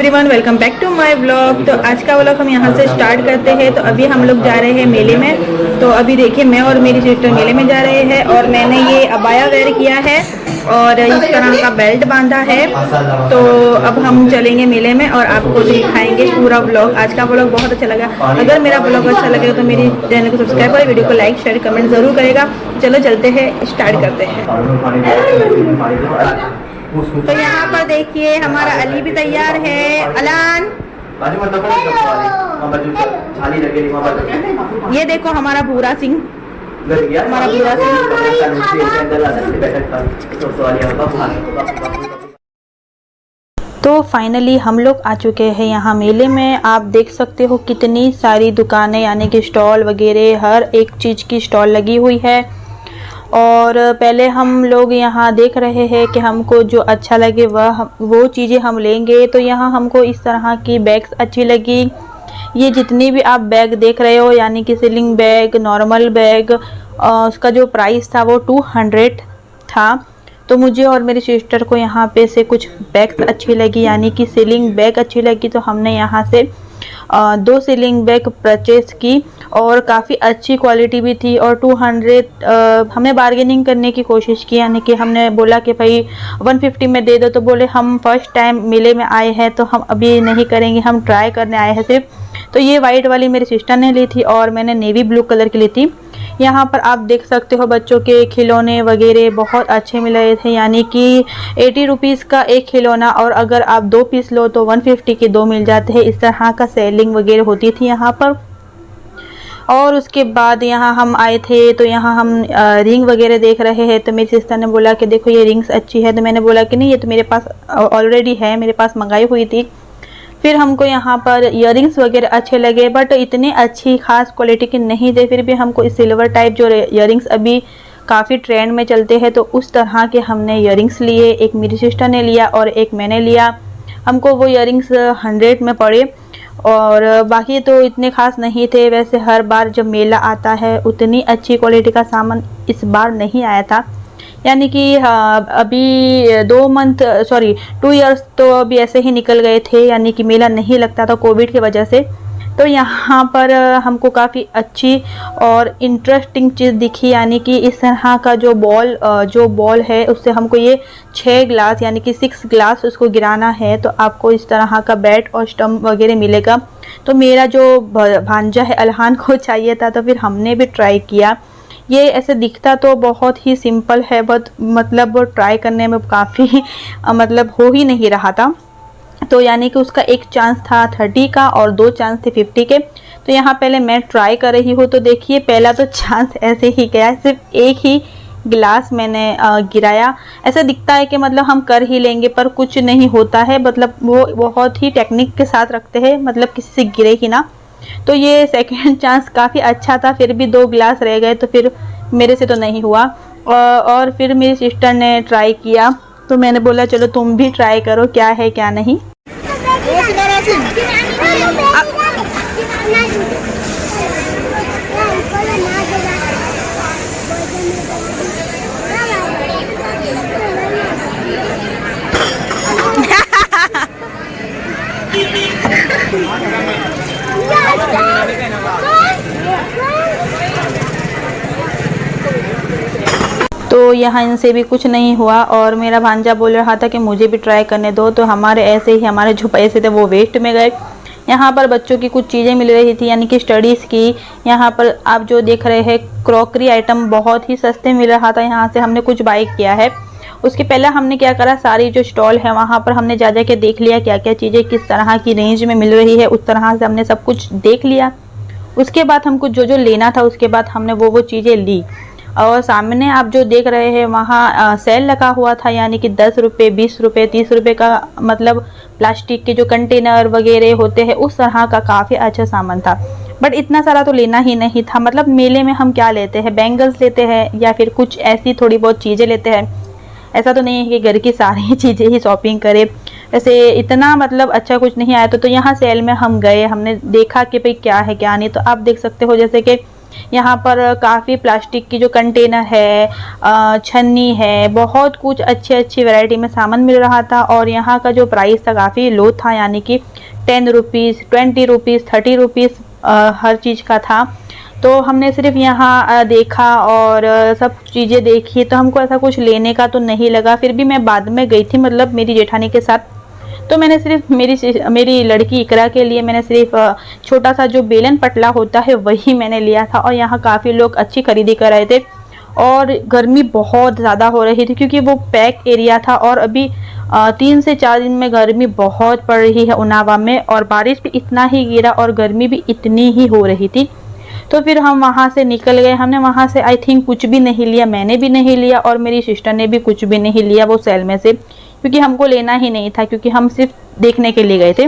Everyone, welcome back to my vlog. तो आज का व्लॉग हम यहाँ से स्टार्ट करते हैं। तो अभी हम लोग जा रहे हैं मेले में। तो अभी देखिए, मैं और मेरी सिस्टर मेले में जा रहे हैं और मैंने ये अबाया वेयर किया है और इस तरह का बेल्ट बांधा है। तो अब हम चलेंगे मेले में और आपको दिखाएंगे पूरा व्लॉग। आज का व्लॉग बहुत अच्छा लगा। अगर मेरा व्लॉग अच्छा लगेगा तो मेरी चैनल को सब्सक्राइब और वीडियो को लाइक शेयर कमेंट ज़रूर करेगा। चलो चलते हैं, स्टार्ट करते हैं। तो यहाँ पर देखिए, हमारा अली भी तैयार है। अलान, ये देखो हमारा भूरा सिंह, हमारा भूरा सिंह। तो फाइनली हम लोग आ चुके हैं यहाँ मेले में। आप देख सकते हो कितनी सारी दुकानें यानी कि स्टॉल वगैरह, हर एक चीज़ की स्टॉल लगी हुई है। और पहले हम लोग यहाँ देख रहे हैं कि हमको जो अच्छा लगे वो चीज़ें हम लेंगे। तो यहाँ हमको इस तरह की बैग्स अच्छी लगी। ये जितनी भी आप बैग देख रहे हो यानी कि सीलिंग बैग, नॉर्मल बैग, उसका जो प्राइस था वो 200 था। तो मुझे और मेरी सिस्टर को यहाँ पे से कुछ बैग्स अच्छी लगी यानी कि सीलिंग बैग अच्छी लगी। तो हमने यहाँ से 2 सीलिंग बैग परचेस की और काफ़ी अच्छी क्वालिटी भी थी। और 200 हमने बार्गेनिंग करने की कोशिश की यानी कि हमने बोला कि भाई 150 में दे दो। तो बोले हम फर्स्ट टाइम मेले में आए हैं तो हम अभी नहीं करेंगे, हम ट्राई करने आए हैं सिर्फ। तो ये वाइट वाली मेरी सिस्टर ने ली थी और मैंने नेवी ब्लू कलर की ली थी। यहाँ पर आप देख सकते हो बच्चों के खिलौने वगैरह बहुत अच्छे मिल रहे थे यानी कि 80 रुपीज़ का एक खिलौना और अगर आप 2 पीस लो तो 150 के 2 मिल जाते हैं। इस तरह का सेलिंग वगैरह होती थी यहाँ पर। और उसके बाद यहाँ हम आए थे तो यहाँ हम रिंग वगैरह देख रहे हैं। तो मेरी सिस्टर ने बोला कि देखो ये रिंग्स अच्छी है। तो मैंने बोला कि नहीं, ये तो मेरे पास ऑलरेडी है, मेरे पास मंगाई हुई थी। फिर हमको यहाँ पर इयररिंग्स वगैरह अच्छे लगे बट इतनी अच्छी खास क्वालिटी के नहीं थे। फिर भी हमको इस सिल्वर टाइप जो इयररिंग्स अभी काफ़ी ट्रेंड में चलते हैं तो उस तरह के हमने इयररिंग्स लिए। एक मेरी सिस्टर ने लिया और एक मैंने लिया। हमको वो इयररिंग्स 100 में पड़े और बाकी तो इतने खास नहीं थे। वैसे हर बार जब मेला आता है उतनी अच्छी क्वालिटी का सामान इस बार नहीं आया था यानी कि अभी 2 इयर्स तो अभी ऐसे ही निकल गए थे यानी कि मेला नहीं लगता था कोविड की वजह से। तो यहाँ पर हमको काफ़ी अच्छी और इंटरेस्टिंग चीज़ दिखी यानी कि इस तरह का जो बॉल है उससे हमको ये 6 ग्लास यानी कि 6 ग्लास उसको गिराना है। तो आपको इस तरह का बैट और स्टम्प वगैरह मिलेगा। तो मेरा जो भांजा है अल्हान को चाहिए था तो फिर हमने भी ट्राई किया। ये ऐसे दिखता तो बहुत ही सिंपल है बट मतलब वो ट्राई करने में काफ़ी मतलब हो ही नहीं रहा था। तो यानी कि उसका एक चांस था 30 का और 2 चांस थे 50 के। तो यहाँ पहले मैं ट्राई कर रही हूँ। तो देखिए पहला तो चांस ऐसे ही गया, सिर्फ एक ही गिलास मैंने गिराया। ऐसा दिखता है कि मतलब हम कर ही लेंगे पर कुछ नहीं होता है। मतलब वो बहुत ही टेक्निक के साथ रखते हैं, मतलब किसी से गिरे ही ना। तो ये सेकंड चांस काफ़ी अच्छा था, फिर भी 2 गिलास रह गए तो फिर मेरे से तो नहीं हुआ। और फिर मेरी सिस्टर ने ट्राई किया तो मैंने बोला चलो तुम भी ट्राई करो क्या है क्या नहीं। तो यहाँ इनसे भी कुछ नहीं हुआ और मेरा भांजा बोल रहा था कि मुझे भी ट्राई करने दो। तो हमारे ऐसे ही हमारे जो पैसे थे वो वेस्ट में गए। यहाँ पर बच्चों की कुछ चीज़ें मिल रही थी यानी कि स्टडीज़ की। यहाँ पर आप जो देख रहे हैं क्रॉकरी आइटम बहुत ही सस्ते मिल रहा था, यहाँ से हमने कुछ बाई किया है। उसके पहले हमने क्या करा, सारी जो स्टॉल है वहाँ पर हमने जा के देख लिया क्या क्या चीज़ें किस तरह की रेंज में मिल रही है। उस तरह से हमने सब कुछ देख लिया। उसके बाद हमको जो जो लेना था उसके बाद हमने वो चीज़ें ली। और सामने आप जो देख रहे हैं वहाँ सेल लगा हुआ था यानी कि 10 रुपये, 20 रुपये, 30 रुपये का मतलब प्लास्टिक के जो कंटेनर वगैरह होते हैं उस तरह का काफ़ी अच्छा सामान था। बट इतना सारा तो लेना ही नहीं था। मतलब मेले में हम क्या लेते हैं, बैंगल्स लेते हैं या फिर कुछ ऐसी थोड़ी बहुत चीज़ें लेते हैं। ऐसा तो नहीं है कि घर की सारी चीज़ें ही शॉपिंग करें। ऐसे इतना मतलब अच्छा कुछ नहीं आया। तो यहाँ सेल में हम गए, हमने देखा कि भाई क्या है क्या नहीं। तो आप देख सकते हो जैसे कि यहाँ पर काफ़ी प्लास्टिक की जो कंटेनर है, छन्नी है, बहुत कुछ अच्छी अच्छी वैरायटी में सामान मिल रहा था। और यहाँ का जो प्राइस था काफ़ी लो था, यानी कि 10 रुपीज़, 20 रुपीज़, 30 रुपीज़ हर चीज़ का था। तो हमने सिर्फ यहाँ देखा और सब चीज़ें देखी, तो हमको ऐसा कुछ लेने का तो नहीं लगा। फिर भी मैं बाद में गई थी, मतलब मेरी जेठानी के साथ, तो मैंने सिर्फ मेरी लड़की इकरा के लिए मैंने सिर्फ छोटा सा जो बेलन पटला होता है वही मैंने लिया था। और यहाँ काफ़ी लोग अच्छी खरीदी कर रहे थे और गर्मी बहुत ज़्यादा हो रही थी क्योंकि वो पैक एरिया था। और अभी 3 से 4 दिन में गर्मी बहुत पड़ रही है उनावा में, और बारिश भी इतना ही गिरा और गर्मी भी इतनी ही हो रही थी। तो फिर हम वहाँ से निकल गए। हमने वहाँ से आई थिंक कुछ भी नहीं लिया, मैंने भी नहीं लिया और मेरी सिस्टर ने भी कुछ भी नहीं लिया वो सेल में से, क्योंकि हमको लेना ही नहीं था, क्योंकि हम सिर्फ देखने के लिए गए थे।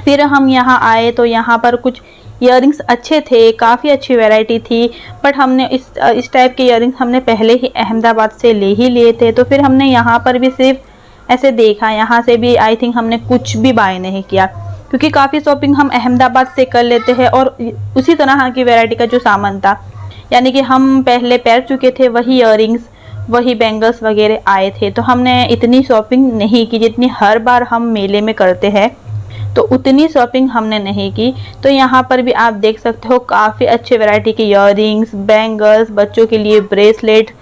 फिर हम यहाँ आए तो यहाँ पर कुछ इयररिंग्स अच्छे थे, काफ़ी अच्छी वैरायटी थी। बट हमने इस टाइप के इयररिंग्स हमने पहले ही अहमदाबाद से ले ही लिए थे, तो फिर हमने यहाँ पर भी सिर्फ ऐसे देखा। यहाँ से भी आई थिंक हमने कुछ भी बाय नहीं किया, क्योंकि काफ़ी शॉपिंग हम अहमदाबाद से कर लेते हैं और उसी तरह की वैरायटी का जो सामान था, यानी कि हम पहले पहन चुके थे वही इयररिंग्स, वही बैंगल्स वगैरह आए थे। तो हमने इतनी शॉपिंग नहीं की जितनी हर बार हम मेले में करते हैं, तो उतनी शॉपिंग हमने नहीं की। तो यहाँ पर भी आप देख सकते हो काफ़ी अच्छे वैरायटी के इयररिंग्स, बैंगल्स, बच्चों के लिए ब्रेसलेट।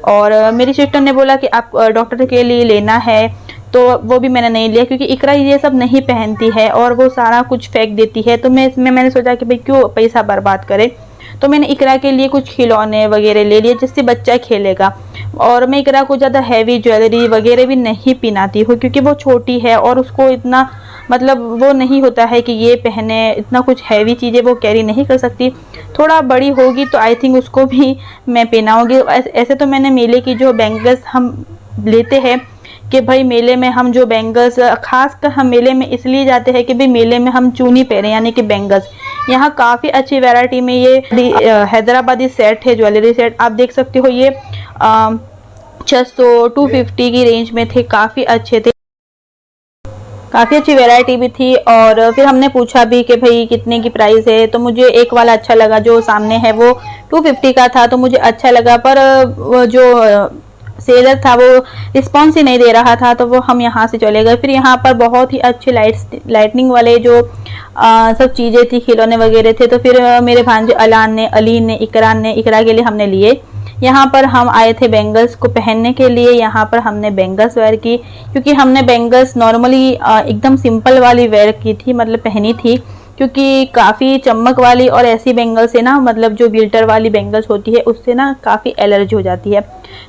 और मेरी सिस्टर ने बोला कि आप डॉक्टर के लिए लेना है, तो वो भी मैंने नहीं लिया, क्योंकि इकरा ये सब नहीं पहनती है और वो सारा कुछ फेंक देती है। तो मैंने सोचा कि भाई क्यों पैसा बर्बाद करे, तो मैंने इकरा के लिए कुछ खिलौने वगैरह ले लिए जिससे बच्चा खेलेगा। और मैं इकरा को ज़्यादा हैवी ज्वेलरी वगैरह भी नहीं पहनाती हूँ, क्योंकि वो छोटी है और उसको इतना मतलब वो नहीं होता है कि ये पहने, इतना कुछ हैवी चीज़ें वो कैरी नहीं कर सकती। थोड़ा बड़ी होगी तो आई थिंक उसको भी मैं पहनाऊँगी। ऐसे तो मैंने मेले की जो बैंगल्स हम लेते हैं कि भाई मेले में हम जो बैंगल्स, खासकर हम मेले में इसलिए जाते हैं कि भाई मेले में हम चूनी पहने, यानी कि बैंगल्स। यहाँ काफ़ी अच्छी वैरायटी में ये हैदराबादी सेट है, ज्वेलरी सेट आप देख सकते हो। ये 600 250 की रेंज में थे, काफ़ी अच्छे थे, काफ़ी अच्छी वैरायटी भी थी। और फिर हमने पूछा भी कि भाई कितने की प्राइस है, तो मुझे एक वाला अच्छा लगा जो सामने है, वो 250 का था, तो मुझे अच्छा लगा। पर वो जो सेलर था वो रिस्पॉन्स ही नहीं दे रहा था, तो वो हम यहाँ से चले गए। फिर यहाँ पर बहुत ही अच्छे लाइटनिंग वाले जो सब चीज़ें थी, खिलौने वगैरह थे। तो फिर मेरे भांजे अलीन ने इकरा के लिए हमने लिए। यहाँ पर हम आए थे बैंगल्स को पहनने के लिए। यहाँ पर हमने बैंगल्स वेयर की, क्योंकि हमने बैंगल्स नॉर्मली एकदम सिंपल वाली वेयर की थी, मतलब पहनी थी, क्योंकि काफ़ी चमक वाली और ऐसी बैंगल्स से ना, मतलब जो गिल्टर वाली बैंगल्स होती है उससे ना काफ़ी एलर्जी हो जाती है।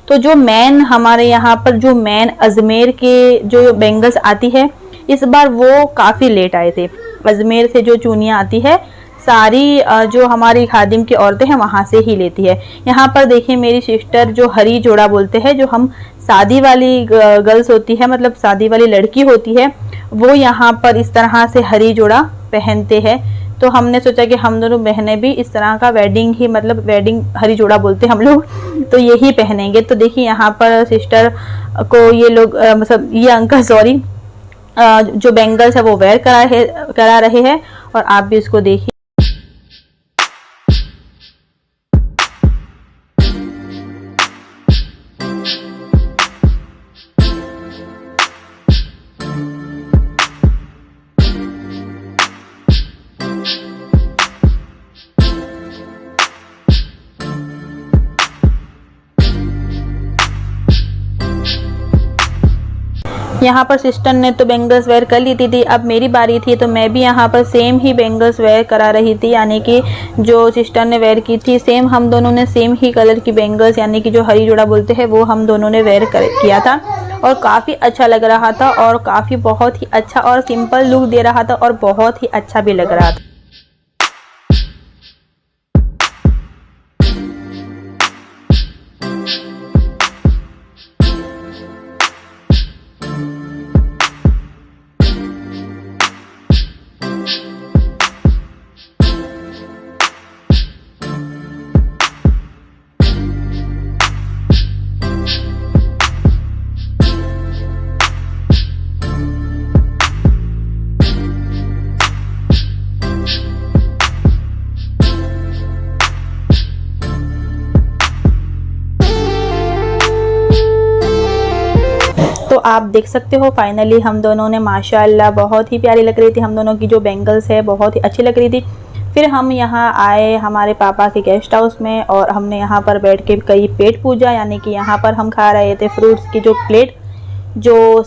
तो जो मेन हमारे यहाँ पर जो मेन अजमेर के जो बैंगल्स आती है, इस बार वो काफ़ी लेट आए थे। अजमेर से जो चूनियाँ आती है सारी जो हमारी खादिम की औरतें हैं वहाँ से ही लेती है। यहाँ पर देखिए मेरी सिस्टर जो हरी जोड़ा बोलते हैं, जो हम शादी वाली गर्ल्स होती है, मतलब शादी वाली लड़की होती है, वो यहाँ पर इस तरह से हरी जोड़ा पहनते हैं। तो हमने सोचा कि हम दोनों बहनें भी इस तरह का वेडिंग ही, मतलब वेडिंग हरी जोड़ा बोलते हैं हम लोग, तो यही पहनेंगे। तो देखिए यहाँ पर सिस्टर को ये लोग मतलब ये अंकल सॉरी जो बैंगल्स है वो वेयर करा रहे हैं, और आप भी इसको देखिए। यहाँ पर सिस्टर ने तो बैंगल्स वेयर कर ली थी, अब मेरी बारी थी, तो मैं भी यहाँ पर सेम ही बैंगल्स वेयर करा रही थी, यानी कि जो सिस्टर ने वेयर की थी सेम हम दोनों ने सेम ही कलर की बैंगल्स, यानी कि जो हरी जोड़ा बोलते हैं, वो हम दोनों ने वेयर किया था। और काफ़ी अच्छा लग रहा था और काफ़ी बहुत ही अच्छा और सिंपल लुक दे रहा था और बहुत ही अच्छा भी लग रहा था। आप देख सकते हो फाइनली हम दोनों ने माशाल्लाह बहुत ही प्यारी लग रही थी। हम दोनों की जो बैंगल्स है बहुत ही अच्छी लग रही थी। फिर हम यहाँ आए हमारे पापा के गेस्ट हाउस में और हमने यहाँ पर बैठ के कई पेट पूजा, यानी कि यहाँ पर हम खा रहे थे फ्रूट्स की जो प्लेट, जो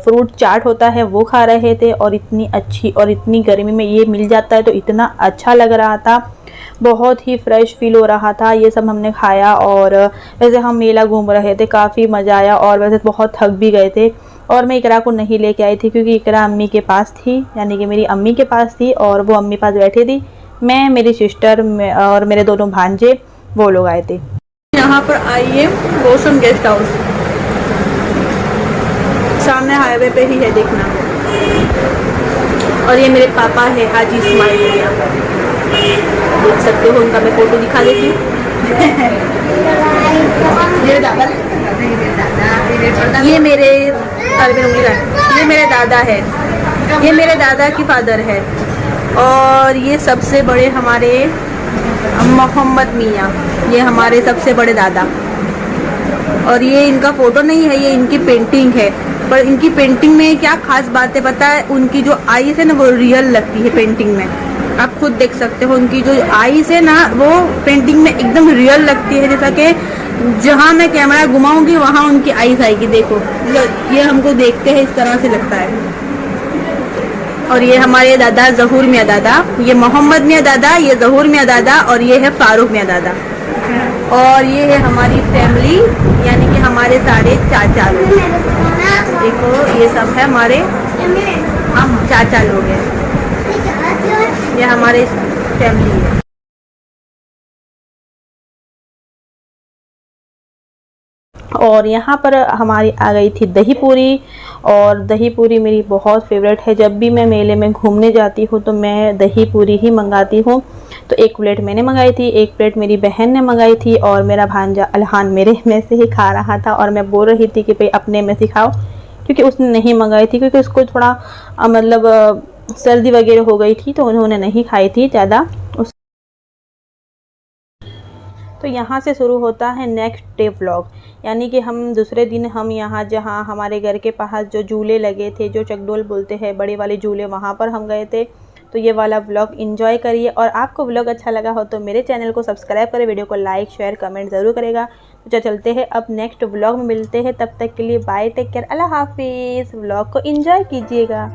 फ्रूट चाट होता है वो खा रहे थे। और इतनी अच्छी और इतनी गर्मी में ये मिल जाता है तो इतना अच्छा लग रहा था, बहुत ही फ्रेश फील हो रहा था। ये सब हमने खाया और वैसे हम मेला घूम रहे थे, काफ़ी मज़ा आया और वैसे बहुत थक भी गए थे। और मैं इकरा को नहीं लेके आई थी क्योंकि इकरा अम्मी के पास थी, यानी कि मेरी अम्मी के पास थी और वो अम्मी पास बैठी थी। मैं, मेरी सिस्टर और मेरे दोनों भांजे वो लोग आए थे। यहाँ पर आइए रोशन गेस्ट हाउस, सामने हाईवे पे ही है, देखना। और ये मेरे पापा है हाजी इस्माइल, देख सकते हो उनका मैं फोटो दिखा देती हूँ। ये मेरे दादा है, ये मेरे दादा की फादर है। और ये सबसे बड़े हमारे मोहम्मद मियाँ, ये हमारे सबसे बड़े दादा। और ये इनका फ़ोटो नहीं है, ये इनकी पेंटिंग है। पर इनकी पेंटिंग में क्या खास बात है पता है, उनकी जो आईज है ना वो रियल लगती है पेंटिंग में। आप खुद देख सकते हो उनकी जो आईज है ना वो पेंटिंग में एकदम रियल लगती है, जैसा कि जहाँ मैं कैमरा घुमाऊंगी वहाँ उनकी आईज आएगी। देखो ये हमको देखते हैं इस तरह से लगता है। और ये हमारे दादा ज़हूर मियाँ दादा, ये मोहम्मद मियाँ दादा, ये ज़हूर मियाँ दादा और ये है फारूक मियाँ दादा। और ये है हमारी फैमिली, यानी कि हमारे सारे चाचा लोग। देखो ये सब है हमारे हम चाचा लोग हैं, ये हमारे फैमिली है। और यहाँ पर हमारी आ गई थी दही पूरी, और दही पूरी मेरी बहुत फेवरेट है। जब भी मैं मेले में घूमने जाती हूँ तो मैं दही पूरी ही मंगाती हूँ। तो एक प्लेट मैंने मंगाई थी, एक प्लेट मेरी बहन ने मंगाई थी और मेरा भांजा अलहान मेरे में से ही खा रहा था। और मैं बोल रही थी कि भाई अपने में से खाओ, क्योंकि उसने नहीं मंगाई थी, क्योंकि उसको थोड़ा मतलब सर्दी वगैरह हो गई थी तो उन्होंने नहीं खाई थी ज़्यादा। तो यहाँ से शुरू होता है नेक्स्ट डे व्लॉग, यानी कि हम दूसरे दिन हम यहाँ जहाँ हमारे घर के पास जो झूले लगे थे, जो चकडोल बोलते हैं बड़े वाले झूले, वहाँ पर हम गए थे। तो ये वाला व्लॉग एंजॉय करिए। और आपको व्लॉग अच्छा लगा हो तो मेरे चैनल को सब्सक्राइब करें, वीडियो को लाइक शेयर कमेंट ज़रूर करेगा। तो चलते हैं अब नेक्स्ट व्लॉग में मिलते हैं, तब तक के लिए बाय, टेक केयर, अल्लाह हाफिज़। व्लॉग को एंजॉय कीजिएगा।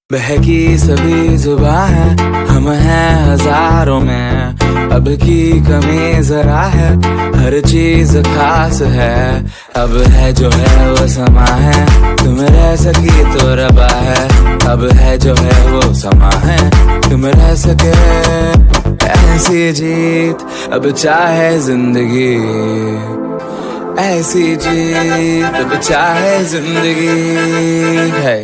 बहकी सभी जुबां है, हम हैं हजारों में, अब की कमी जरा है, हर चीज खास है। अब है जो है वो समा है, तुम रह सकी तो रबा है। अब है जो है वो समा है, तुम रह सके ऐसी जीत, अब चाहे जिंदगी ऐसी जीत, अब चाहे जिंदगी है।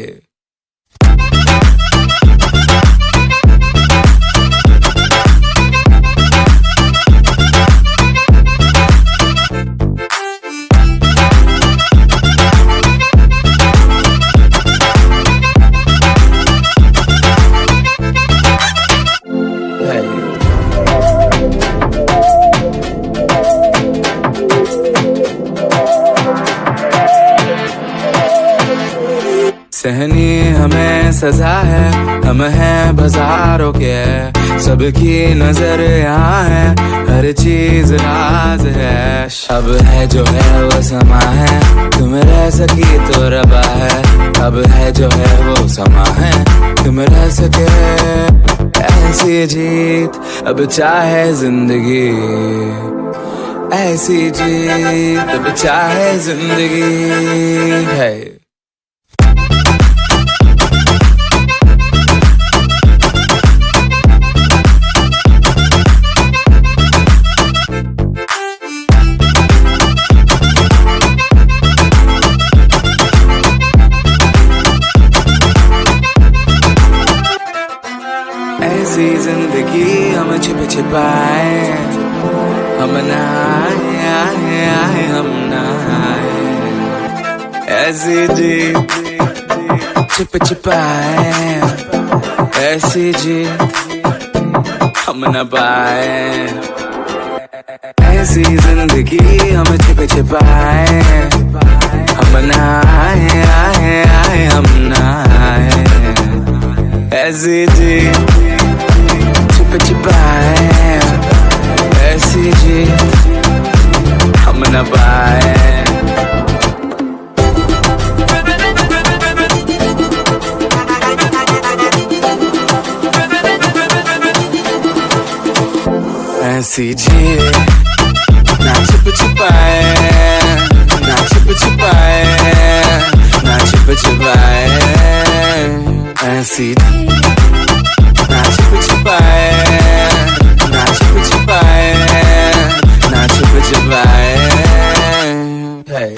सहनी हमें सजा है, हम हैं बाजारों के, सबकी नजर यहाँ है, हर चीज राज है। अब है जो है वो समा है, तुम रह सकी तो रबा है। अब है जो है वो समा है, तुम रह सके ऐसी जीत, अब चाहे जिंदगी ऐसी जीत, अब चाहे जिंदगी है। ऐसी जिंदगी हम छिप छिपाए, हम ना आए हम ना आए, ऐसी जीत छिप छिपाए, ऐसी जीत हम न पाए, ऐसी जिंदगी हम छिप छिपाए, हम ना आए हम ना आए, ऐसी जीत छिप छिपाए, ऐसी जीत हम न पाए। ऐसी जीत ना छिप छिपाए, ना छिप छिपाए, ना छिप छिपाए, ऐसी ना छिप छिपाए, ना छिप छिपाए, ना छिप छिपाए। Hey.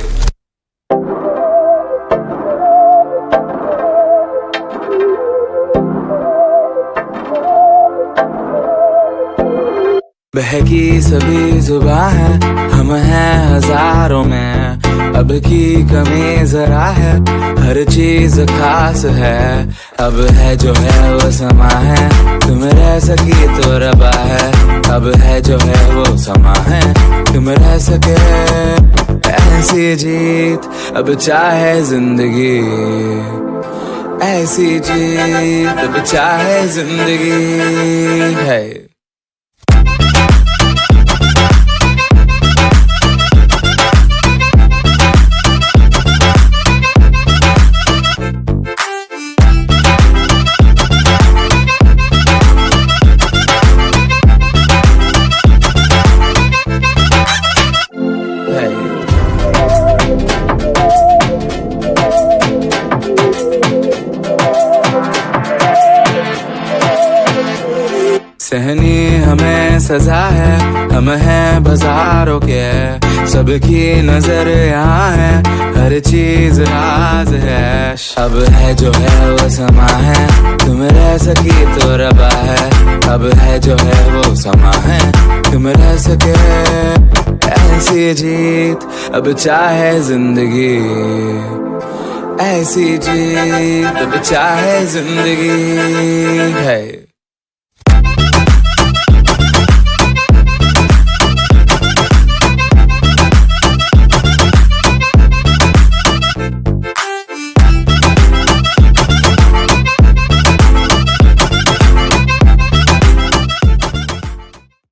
बहकी सभी जुबां है, हम हैं हजारों में, अब की कमी जरा है, हर चीज खास है, अब है जो है वो समा है, तुम रह सकी तो रबा है, अब है जो है वो समा है, तुम रह सके, ऐसी जीत अब चाहे जिंदगी, ऐसी जीत अब चाहे जिंदगी है। सहनी हमें सजा है, हम हैं बाजारों के, सबकी नजर यहाँ है, हर चीज राज है, अब है जो है वो समा है, तुम रह सकी तो रबा है, अब है जो है वो समा है, तुम रह सके, ऐसी जीत अब चाहे जिंदगी, ऐसी जीत अब चाहे जिंदगी है।